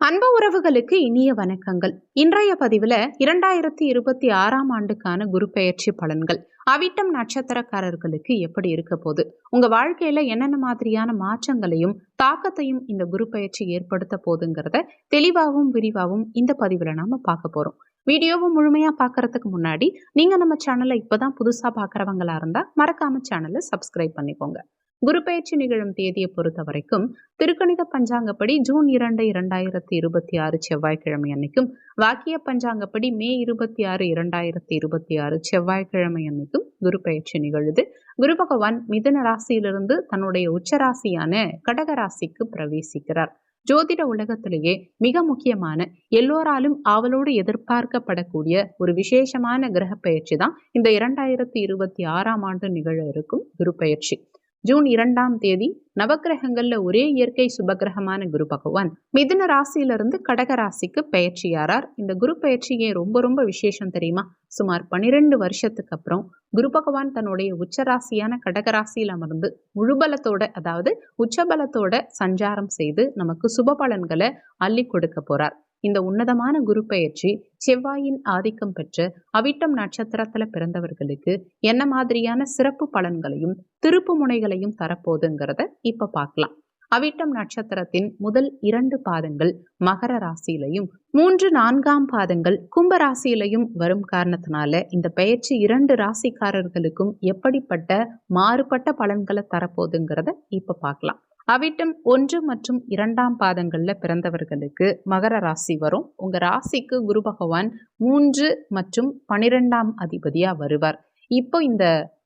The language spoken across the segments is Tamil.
அன்பு உறவுகளுக்கு இனிய வணக்கங்கள். இன்றைய பதிவுல 2026ஆம் ஆண்டுக்கான குரு பெயர்ச்சி பலன்கள் அவிட்டம் நட்சத்திரக்காரர்களுக்கு எப்படி இருக்க போகுது, உங்க வாழ்க்கையில என்னென்ன மாதிரியான மாற்றங்களையும் தாக்கத்தையும் இந்த குரு பெயர்ச்சி ஏற்படுத்த போகுதுங்கிறத தெளிவாகவும் விரிவாகவும் இந்த பதிவுல நாம பார்க்க போறோம். வீடியோவும் முழுமையா பார்க்கறதுக்கு முன்னாடி நீங்க நம்ம சேனலை இப்பதான் புதுசா பார்க்கறவங்களா இருந்தா மறக்காம சேனலை சப்ஸ்கிரைப் பண்ணிக்கோங்க. குரு பெயர்ச்சி நிகழும் தேதியை பொறுத்த வரைக்கும் திருக்கணித பஞ்சாங்கப்படி ஜூன் 2, 2026 செவ்வாய்க்கிழமை அன்னைக்கும், வாக்கிய பஞ்சாங்கப்படி மே 26, 2026 செவ்வாய்க்கிழமை அன்னைக்கும் குரு பெயர்ச்சி நிகழுது. குரு பகவான் மிதுன ராசியிலிருந்து தன்னுடைய உச்ச ராசியான கடக ராசிக்கு பிரவேசிக்கிறார். ஜோதிட உலகத்திலேயே மிக முக்கியமான, எல்லோராலும் ஆவலோடு எதிர்பார்க்கப்படக்கூடிய ஒரு விசேஷமான கிரக பெயர்ச்சி தான் இந்த 2026ஆம் ஆண்டு நிகழ இருக்கும் குரு பெயர்ச்சி. ஜூன் 2ஆம் தேதி நவக்கிரகங்கள்ல ஒரே இயற்கை சுபகிரகமான குரு பகவான் மிதுன ராசியிலிருந்து கடக ராசிக்கு பெயர்ச்சியாரார். இந்த குரு பெயர்ச்சியே ரொம்ப விசேஷம் தெரியுமா? சுமார் 12 வருஷத்துக்கு அப்புறம் குரு பகவான் தன்னுடைய உச்ச ராசியான கடக ராசியில் அமர்ந்து முழுபலத்தோட, அதாவது உச்சபலத்தோட சஞ்சாரம் செய்து நமக்கு சுப பலன்களை அள்ளி கொடுக்க போறார். இந்த உன்னதமான குரு பெயர்ச்சி செவ்வாயின் ஆதிக்கம் பெற்ற அவிட்டம் நட்சத்திரத்துல பிறந்தவர்களுக்கு என்ன மாதிரியான சிறப்பு பலன்களையும் திருப்பு முனைகளையும் தரப்போகுதுங்கிறத இப்ப பார்க்கலாம். அவிட்டம் நட்சத்திரத்தின் முதல் 2 பாதங்கள் மகர ராசியிலையும் 3, 4ஆம் பாதங்கள் கும்ப ராசியிலையும் வரும் காரணத்தினால இந்த பெயர்ச்சி 2 ராசிக்காரர்களுக்கும் எப்படிப்பட்ட மாறுபட்ட பலன்களை தரப்போகுதுங்கிறத இப்ப பார்க்கலாம். அவிட்டம் 1 மற்றும் 2ஆம் பாதங்கள்ல பிறந்தவர்களுக்கு மகர ராசி வரும். உங்க ராசிக்கு குரு பகவான் 3 மற்றும் 12ஆம் அதிபதியா வருவார். இப்போ இந்த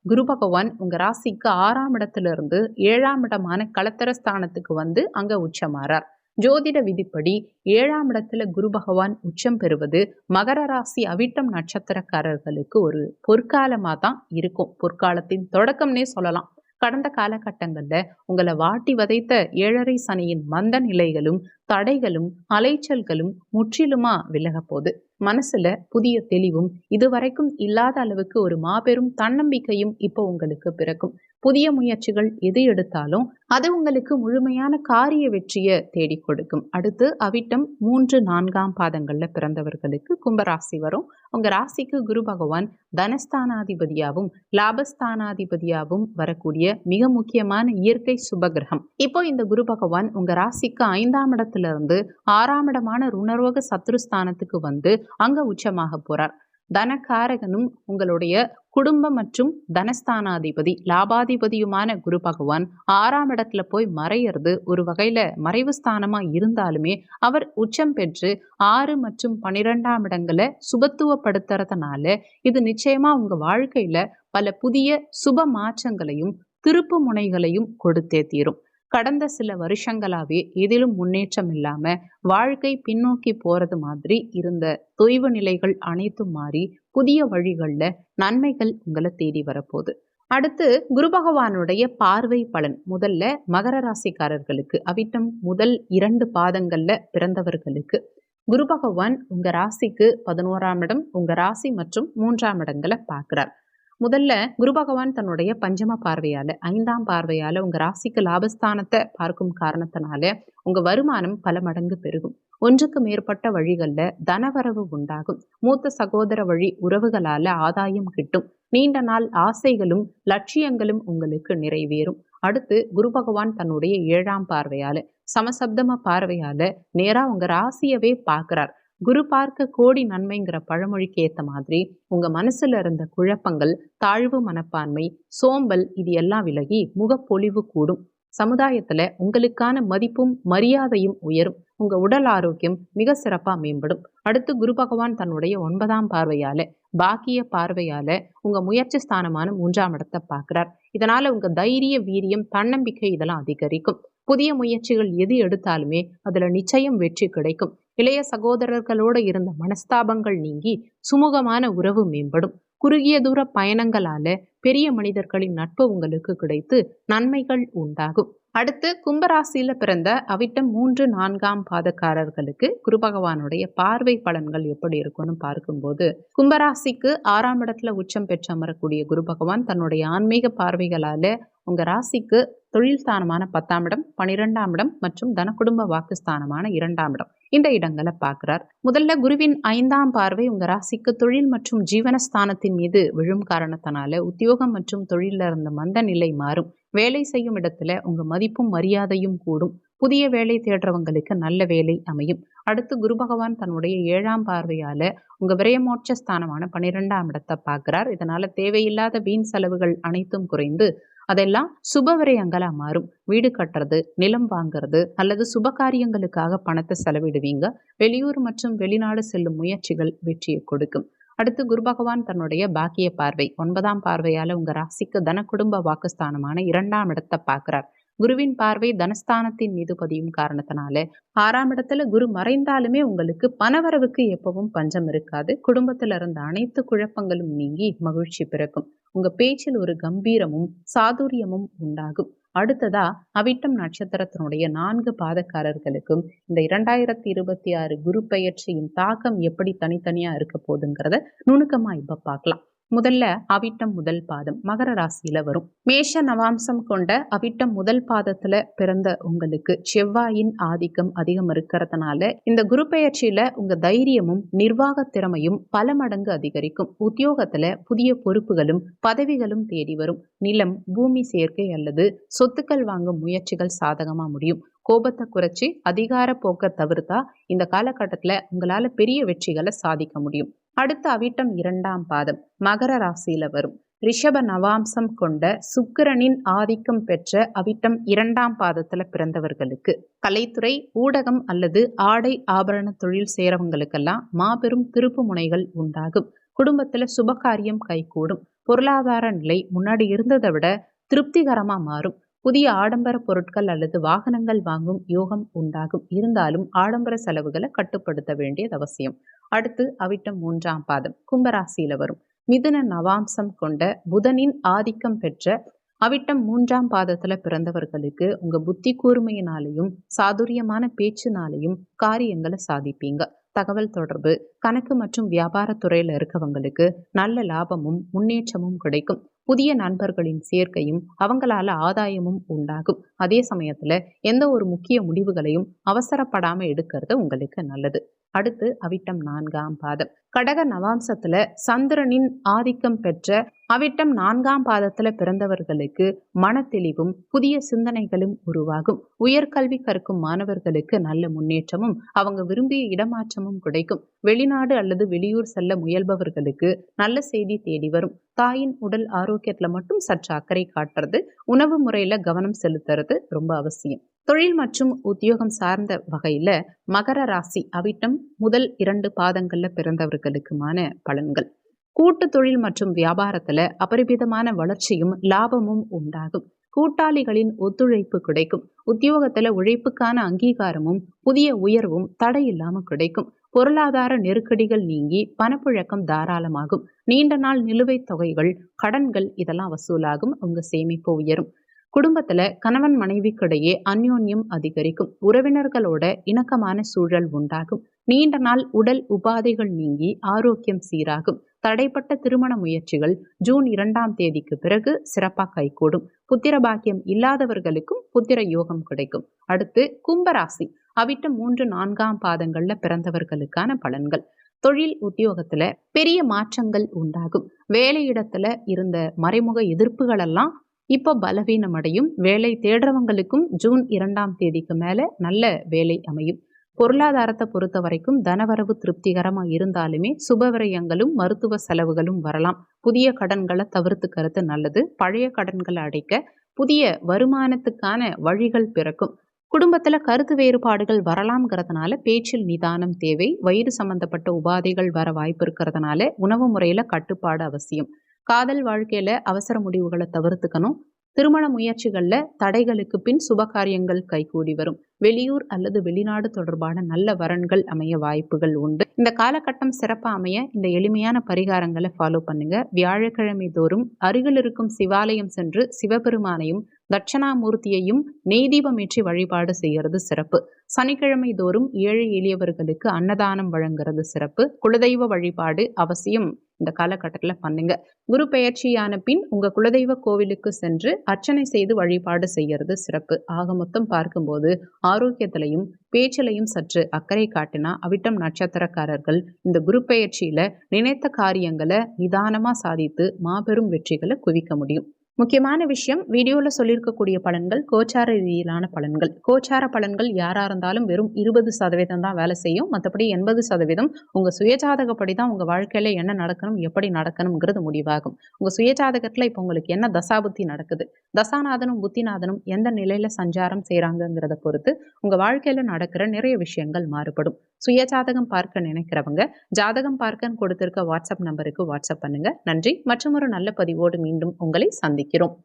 குரு பகவான் உங்க ராசிக்கு 6ஆம் இடத்திலிருந்து 7ஆம் இடமான களத்திரஸ்தானத்துக்கு வந்து அங்க உச்சமாறார். ஜோதிட விதிப்படி 7ஆம் இடத்துல குரு பகவான் உச்சம் பெறுவது மகர ராசி அவிட்டம் நட்சத்திரக்காரர்களுக்கு ஒரு பொற்காலமா தான் இருக்கும். பொற்காலத்தின் தொடக்கம்னே சொல்லலாம். கடந்த காலகட்டங்கள்ல உங்களை வாட்டி வதைத்த 7.5 சனியின் மந்த நிலைகளும் தடைகளும் அலைச்சல்களும் முற்றிலுமா விலக போகுது. மனசுல புதிய தெளிவும் இதுவரைக்கும் இல்லாத அளவுக்கு ஒரு மாபெரும் தன்னம்பிக்கையும் இப்போ உங்களுக்கு பிறக்கும். புதிய முயற்சிகள் எது எடுத்தாலும் அது உங்களுக்கு முழுமையான காரிய வெற்றியை தேடி கொடுக்கும். அடுத்து அவிட்டம் 3, 4ஆம் பாதங்கள்ல பிறந்தவர்களுக்கு கும்பராசி வரும். உங்க ராசிக்கு குரு பகவான் தனஸ்தானாதிபதியாகவும் லாபஸ்தானாதிபதியாகவும் வரக்கூடிய மிக முக்கியமான இயற்கை சுபகிரகம். இப்போ இந்த குரு பகவான் உங்க ராசிக்கு 5ஆம் இடத்துல இருந்து 6ஆம் இடமான ருணரோக சத்ருஸ்தானத்துக்கு வந்து அங்க உச்சமாக போறார். தனகாரகனும் உங்களுடைய குடும்ப மற்றும் தனஸ்தானாதிபதி லாபாதிபதியுமான குரு பகவான் 6ஆம் இடத்துல போய் மறையிறது ஒரு வகையில மறைவு ஸ்தானமா இருந்தாலுமே அவர் உச்சம் பெற்று 6 மற்றும் 12ஆம் இடங்களை சுபத்துவப்படுத்துறதுனால இது நிச்சயமா உங்க வாழ்க்கையில பல புதிய சுப மாற்றங்களையும் திருப்பு முனைகளையும் கொடுத்தே தீரும். கடந்த சில வருஷங்களாவே எதிலும் முன்னேற்றம் இல்லாம வாழ்க்கை பின்னோக்கி போறது மாதிரி இருந்த தொய்வு நிலைகள் அனைத்தும் மாறி புதிய வழிகள்ல நன்மைகள் உங்களை தேடி வரப்போகுது. அடுத்து குரு பகவானுடைய பார்வை பலன். முதல்ல மகர ராசிக்காரர்களுக்கு அவிட்டம் முதல் 2 பாதங்கள்ல பிறந்தவர்களுக்கு குரு பகவான் உங்க ராசிக்கு 11ஆம் இடம், உங்க ராசி மற்றும் 3ஆம் இடங்களை பார்க்கிறார். முதல்ல குரு பகவான் தன்னுடைய பஞ்சம பார்வையால 5ஆம் பார்வையால உங்க ராசிக்கு லாபஸ்தானத்தை பார்க்கும் காரணத்தினால உங்க வருமானம் பல மடங்கு பெருகும். ஒன்றுக்கு மேற்பட்ட வழிகள்ல தனவரவு உண்டாகும். மூத்த சகோதர வழி உறவுகளால ஆதாயம் கிட்டும். நீண்ட நாள் ஆசைகளும் லட்சியங்களும் உங்களுக்கு நிறைவேறும். அடுத்து குரு பகவான் தன்னுடைய 7ஆம் பார்வையால சமசப்தம பார்வையால நேரா உங்க ராசியவே பார்க்கிறார். குரு பார்க்க கோடி நன்மைங்கிற பழமொழிக்கு ஏத்த மாதிரி உங்க மனசுல இருந்த குழப்பங்கள், தாழ்வு மனப்பான்மை, சோம்பல் இது எல்லாம் விலகி முகப்பொலிவு கூடும். சமுதாயத்துல உங்களுக்கான மதிப்பும் மரியாதையும் உயரும். உங்க உடல் ஆரோக்கியம் மிக சிறப்பா மேம்படும். அடுத்து குரு பகவான் தன்னுடைய 9ஆம் பார்வையால பாக்கிய பார்வையால உங்க முயற்சி ஸ்தானமான 3ஆம் இடத்தை பார்க்கிறார். இதனால உங்க தைரிய, வீரியம், தன்னம்பிக்கை இதெல்லாம் அதிகரிக்கும். புதிய முயற்சிகள் எது எடுத்தாலுமே அதுல நிச்சயம் வெற்றி கிடைக்கும். இளைய சகோதரர்களோடு இருந்த மனஸ்தாபங்கள் நீங்கி சுமூகமான உறவு மேம்படும். குறுகிய தூர பயணங்களால பெரிய மனிதர்களின் நட்பு உங்களுக்கு கிடைத்து நன்மைகள் உண்டாகும். அடுத்து கும்பராசியில பிறந்த அவிட்டம் 3, 4ஆம் பாதக்காரர்களுக்கு குரு பகவானுடைய பார்வை பலன்கள் எப்படி இருக்கும்னு பார்க்கும்போது, கும்பராசிக்கு 6ஆம் இடத்துல உச்சம் பெற்று அமரக்கூடிய குரு பகவான் தன்னுடைய ஆன்மீக பார்வைகளால உங்க ராசிக்கு தொழில் ஸ்தானமான 10ஆம் இடம், 12ஆம் இடம் மற்றும் தன குடும்ப வாக்குஸ்தானமான 2ஆம் இடம், இந்த இடங்களை பார்க்கிறார். முதல்ல குருவின் 5ஆம் பார்வை உங்க ராசிக்கு தொழில் மற்றும் ஜீவனஸ்தானத்தின் மீது விழும் காரணத்தினால உத்தியோகம் மற்றும் தொழில இருந்த மந்த நிலை மாறும். வேலை செய்யும் இடத்துல உங்க மதிப்பும் மரியாதையும் கூடும். புதிய வேலை தேடுறவங்களுக்கு நல்ல வேலை அமையும். அடுத்து குரு பகவான் தன்னுடைய 7ஆம் பார்வையால உங்க விரயமோட்ச ஸ்தானமான 12ஆம் இடத்தை பார்க்கிறார். இதனால தேவையில்லாத வீண் செலவுகள் அனைத்தும் குறைந்து அதெல்லாம் சுப விரயங்களா மாறும். வீடு கட்டுறது, நிலம் வாங்குறது அல்லது சுப காரியங்களுக்காக பணத்தை செலவிடுவீங்க. வெளியூர் மற்றும் வெளிநாடு செல்லும் முயற்சிகள் வெற்றியை கொடுக்கும். அடுத்து குரு பகவான் தன்னுடைய பாக்கிய பார்வை 9ஆம் பார்வையால உங்க ராசிக்கு தன குடும்ப வாக்குஸ்தானமான 2ஆம் இடத்தை பார்க்கிறார். குருவின் பார்வை தனஸ்தானத்தின் மீது பதியும் காரணத்தினால 6ஆம் இடத்துல குரு மறைந்தாலுமே உங்களுக்கு பணவரவுக்கு எப்பவும் பஞ்சம் இருக்காது. குடும்பத்துல இருந்த அனைத்து குழப்பங்களும் நீங்கி மகிழ்ச்சி பிறக்கும். உங்க பேச்சில் ஒரு கம்பீரமும் சாதுரியமும் உண்டாகும். அடுத்ததா அவிட்டம் நட்சத்திரத்தினுடைய 4 பாதக்காரர்களுக்கும் இந்த 2026 குரு பெயர்ச்சியின் தாக்கம் எப்படி தனித்தனியா இருக்க போகுதுங்கிறத நுணுக்கமா இப்ப பார்க்கலாம். முதல்ல அவிட்டம் முதல் பாதம் மகர ராசியில வரும். மேஷ நவாம்சம் கொண்ட அவிட்டம் முதல் பாதத்துல பிறந்த உங்களுக்கு செவ்வாயின் ஆதிக்கம் அதிகம் இருக்கிறதுனால இந்த குரு பெயர்ச்சியில உங்க தைரியமும் நிர்வாக திறமையும் பல மடங்கு அதிகரிக்கும். உத்தியோகத்துல புதிய பொறுப்புகளும் பதவிகளும் தேடி வரும். நிலம், பூமி சேர்க்கை அல்லது சொத்துக்கள் வாங்கும் முயற்சிகள் சாதகமா முடியும். கோபத்தை குறைச்சி அதிகார போக்க தவிர்த்தா இந்த காலகட்டத்துல உங்களால பெரிய வெற்றிகளை சாதிக்க முடியும். அடுத்த அவிட்டம் 2ஆம் பாதம் மகர ராசியில வரும். ரிஷப நவாம்சம் கொண்ட சுக்கிரனின் ஆதிக்கம் பெற்ற அவிட்டம் 2ஆம் பாதத்துல பிறந்தவர்களுக்கு கலைத்துறை, ஊடகம் அல்லது ஆடை ஆபரண தொழில் செய்யறவங்களுக்கெல்லாம் மாபெரும் திருப்பு முனைகள் உண்டாகும். குடும்பத்துல சுபகாரியம் கைகூடும். பொருளாதார நிலை முன்னாடி இருந்ததை விட திருப்திகரமா மாறும். புதிய ஆடம்பர பொருட்கள் அல்லது வாகனங்கள் வாங்கும் யோகம் உண்டாகும். இருந்தாலும் ஆடம்பர செலவுகளை கட்டுப்படுத்த வேண்டியது அவசியம். அடுத்து அவிட்டம் 3ஆம் பாதம் கும்பராசியில வரும். மிதுன நவாம்சம் கொண்ட புதனின் ஆதிக்கம் பெற்ற அவிட்டம் 3ஆம் பாதத்துல பிறந்தவர்களுக்கு உங்க புத்தி கூர்மையினாலையும் சாதுரியமான பேச்சினாலையும் காரியங்களை சாதிப்பீங்க. தகவல் தொடர்பு, கணக்கு மற்றும் வியாபார துறையில இருக்கவங்களுக்கு நல்ல லாபமும் முன்னேற்றமும் கிடைக்கும். புதிய நண்பர்களின் சேர்க்கையும் அவங்களால ஆதாயமும் உண்டாகும். அதே சமயத்துல எந்த ஒரு முக்கிய முடிவுகளையும் அவசரப்படாம எடுக்கிறது உங்களுக்கு நல்லது. அடுத்து அவிட்டம் 4ஆம் பாதம் கடக நவாம்சத்துல சந்திரனின் ஆதிக்கம் பெற்ற அவிட்டம் 4ஆம் பாதத்துல பிறந்தவர்களுக்கு மன தெளிவும் புதிய சிந்தனைகளும் உருவாகும். உயர்கல்வி கற்கும் மாணவர்களுக்கு நல்ல முன்னேற்றமும் அவங்க விரும்பிய இடமாற்றமும் கிடைக்கும். வெளிநாடு அல்லது வெளியூர் செல்ல முயல்பவர்களுக்கு நல்ல செய்தி தேடி வரும். தாயின் உடல் ஆரோக்கியத்துல மட்டும் சற்று அக்கறை காட்டுறது, உணவு முறையில கவனம் செலுத்துறது ரொம்ப அவசியம். தொழில் மற்றும் உத்தியோகம் சார்ந்த வகையில மகர ராசி அவிட்டம் முதல் 2 பாதங்கள்ல பிறந்தவர்களுக்குமான பலன்கள். கூட்டு தொழில் மற்றும் வியாபாரத்துல அபரிமிதமான வளர்ச்சியும் லாபமும் உண்டாகும். கூட்டாளிகளின் ஒத்துழைப்பு கிடைக்கும். உத்தியோகத்துல உழைப்புக்கான அங்கீகாரமும் புதிய உயர்வும் தடையில்லாம கிடைக்கும். பொருளாதார நெருக்கடிகள் நீங்கி பணப்புழக்கம் தாராளமாகும். நீண்ட நாள் நிலுவைத் தொகைகள், கடன்கள் இதெல்லாம் வசூலாகும். உங்க சேமிப்பு உயரும். குடும்பத்துல கணவன் மனைவிக்கிடையே அந்யோன்யம் அதிகரிக்கும். உறவினர்களோட இணக்கமான சூழல் உண்டாகும். நீண்ட நாள் உடல் உபாதைகள் நீங்கி ஆரோக்கியம் சீராகும். தடைப்பட்ட திருமண முயற்சிகள் ஜூன் 2ஆம் தேதிக்கு பிறகு சிறப்பா கைகூடும். புத்திர பாக்கியம் இல்லாதவர்களுக்கும் புத்திர யோகம் கிடைக்கும். அடுத்து கும்பராசி அவிட்டம் 3, 4ஆம் பாதங்கள்ல பிறந்தவர்களுக்கான பலன்கள். தொழில் உத்தியோகத்துல பெரிய மாற்றங்கள் உண்டாகும். வேலையிடத்துல இருந்த மறைமுக எதிர்ப்புகள் எல்லாம் இப்போ பலவீனம் அடையும். வேலை தேடுறவங்களுக்கும் ஜூன் 2ஆம் தேதிக்கு மேல நல்ல வேலை அமையும். பொருளாதாரத்தை பொறுத்த வரைக்கும் தனவரவு திருப்திகரமா இருந்தாலுமே சுபவிரயங்களும் மருத்துவ செலவுகளும் வரலாம். புதிய கடன்களை தவிர்த்துக்கிறது நல்லது. பழைய கடன்களை அடைக்க புதிய வருமானத்துக்கான வழிகள் பிறக்கும். குடும்பத்துல கருத்து வேறுபாடுகள் வரலாம்ங்கிறதுனால பேச்சில் நிதானம் தேவை. வயிறு சம்பந்தப்பட்ட உபாதைகள் வர வாய்ப்பு இருக்கிறதுனால உணவு முறையில கட்டுப்பாடு அவசியம். காதல் வாழ்க்கையில அவசர முடிவுகளை தவிர்த்துக்கணும். திருமண முயற்சிகள்ல தடைகளுக்கு பின் சுபகாரியங்கள் கைகூடி வரும். வெளியூர் அல்லது வெளிநாடு தொடர்பான நல்ல வரன்கள் அமைய வாய்ப்புகள் உண்டு. இந்த காலகட்டம் சிறப்பா அமைய இந்த எளிமையான பரிகாரங்களை ஃபாலோ பண்ணுங்க. வியாழக்கிழமை தோறும் அருகில் இருக்கும் சிவாலயம் சென்று சிவபெருமானையும் தட்சணாமூர்த்தியையும் நெய் தீபம் ஏற்றி வழிபாடு செய்கிறது சிறப்பு. சனிக்கிழமை தோறும் ஏழை எளியவர்களுக்கு அன்னதானம் வழங்குறது சிறப்பு. குலதெய்வ வழிபாடு அவசியம் இந்த காலகட்டத்தில் பண்ணுங்க. குரு பெயர்ச்சியான பின் உங்க குலதெய்வ கோவிலுக்கு சென்று அர்ச்சனை செய்து வழிபாடு செய்யறது சிறப்பு. ஆக மொத்தம் பார்க்கும்போது ஆரோக்கியத்திலையும் பேச்சிலையும் சற்று அக்கறை காட்டினா அவிட்டம் நட்சத்திரக்காரர்கள் இந்த குரு பெயர்ச்சியில நினைத்த காரியங்களை நிதானமா சாதித்து மாபெரும் வெற்றிகளை குவிக்க முடியும். முக்கியமான விஷயம், வீடியோவில் சொல்லியிருக்கக்கூடிய பலன்கள் கோச்சார ரீதியிலான பலன்கள். கோச்சார பலன்கள் யாராக இருந்தாலும் வெறும் 20% தான் வேலை செய்யும். மற்றபடி 80% உங்கள் சுயஜாதகப்படி தான் உங்கள் வாழ்க்கையில் என்ன நடக்கணும், எப்படி நடக்கணுங்கிறது முடிவாகும். உங்கள் சுயஜாதகத்தில் இப்போ உங்களுக்கு என்ன தசாபுத்தி நடக்குது, தசாநாதனும் புத்திநாதனும் எந்த நிலையில் சஞ்சாரம் செய்கிறாங்கங்கிறத பொறுத்து உங்கள் வாழ்க்கையில் நடக்கிற நிறைய விஷயங்கள் மாறுபடும். சுயஜாதகம் பார்க்க நினைக்கிறவங்க ஜாதகம் பார்க்க கொடுத்திருக்க வாட்ஸ்அப் நம்பருக்கு வாட்ஸ்அப் பண்ணுங்க. நன்றி. மற்றும் ஒரு நல்ல பதிவோடு மீண்டும் உங்களை சந்திக்கிறோம்.